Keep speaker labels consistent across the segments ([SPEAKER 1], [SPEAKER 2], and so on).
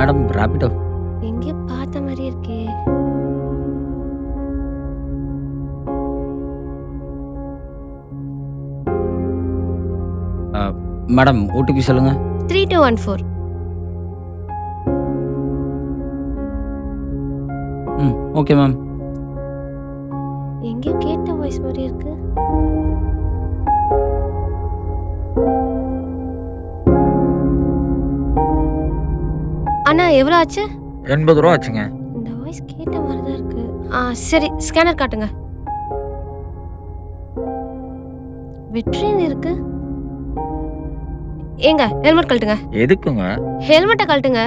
[SPEAKER 1] Madam Rapido.
[SPEAKER 2] எங்கேயோ பார்த்த மாதிரி இருக்கே.
[SPEAKER 1] மேடம் ஓடிபி சொல்லுங்க.
[SPEAKER 2] 3214.
[SPEAKER 1] Okay ma'am.
[SPEAKER 2] எங்கேயோ கேட்ட வாய்ஸ் மாதிரி இருக்கு. அண்ணா எவ்வளோ ஆச்சு?
[SPEAKER 1] 80 ரூபா ஆச்சுங்க.
[SPEAKER 2] இந்த வாய்ஸ் கேட்ட மாதிரி தான் இருக்கு. சரி ஸ்கேனர் காட்டுங்க. வெற்றின்னு இருக்கு. ஏங்க ஹெல்மெட் கழட்டுங்க.
[SPEAKER 1] எதுக்குங்க?
[SPEAKER 2] ஹெல்மெட்டை கழட்டுங்க.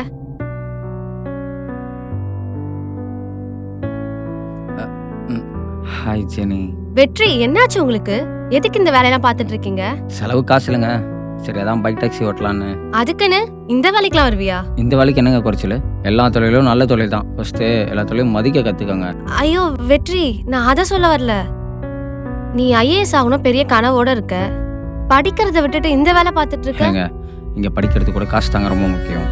[SPEAKER 1] Hi Jenny.
[SPEAKER 2] வெற்றி என்னாச்சு உங்களுக்கு? எதுக்கு இந்த வேலையெல்லாம் பார்த்துட்டு இருக்கீங்க?
[SPEAKER 1] செலவு காசு இல்லைங்க. சரி அதான் பைக் டாக்ஸி ஓட்டலான்னு.
[SPEAKER 2] அதுக்குன்னு இந்த வேலைக்கெல்லாம் வருவியா?
[SPEAKER 1] இந்த வேலைக்கு என்னங்க குறைச்சல்? எல்லா தொழிலும் நல்ல தொழில் தான். ஃபர்ஸ்ட்டு எல்லா தொழிலும் மதிக்க கற்றுக்கோங்க.
[SPEAKER 2] ஐயோ வெற்றி, நான் அதை சொல்ல வரல. நீ ஐஏஎஸ் ஆகணும் பெரிய கனவோட இருக்க. படிக்கிறத விட்டுட்டு இந்த வேலை பார்த்துட்டு இருக்க.
[SPEAKER 1] இங்கே படிக்கிறது கூட காசு தாங்க ரொம்ப முக்கியம்.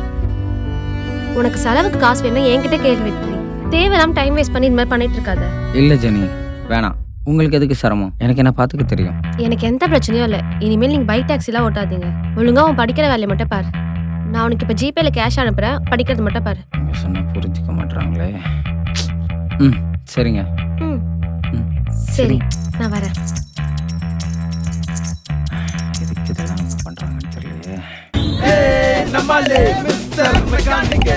[SPEAKER 2] உனக்கு செலவுக்கு காசு வேணும் என்கிட்ட கேள்வி வெற்றி. தேவையில்லாம டைம் வேஸ்ட் பண்ணி இந்த மாதிரி பண்ணிட்டு இருக்காத.
[SPEAKER 1] இல்லை ஜெனி வேணாம். உங்களுக்கு எதுக்கு சிரமம்? எனக்கு என்ன பார்த்துக்க தெரியும்.
[SPEAKER 2] எனக்கு எந்த பிரச்சனையும் இல்லை. இனிமேல் நீங்கள் பைக் டாக்ஸிலாம் ஓட்டாதீங்க. ஒழுங்கா உன் படிக்கிற வேலையை மட்டும் பாரு. நான் உனக்கு இப்போ ஜிபேல கேஷ் அனுப்புறேன். படிக்கிறது மட்டும் பாரு.
[SPEAKER 1] சொன்னால் புரிஞ்சுக்க மாட்டாங்களே. சரிங்க.
[SPEAKER 2] சரி நான் வரேன்.
[SPEAKER 1] எதுக்கு இதெல்லாம் பண்ணுறாங்கன்னு தெரியலையே.
[SPEAKER 3] நம்மளே மிஸ்டர் மெக்கானிக்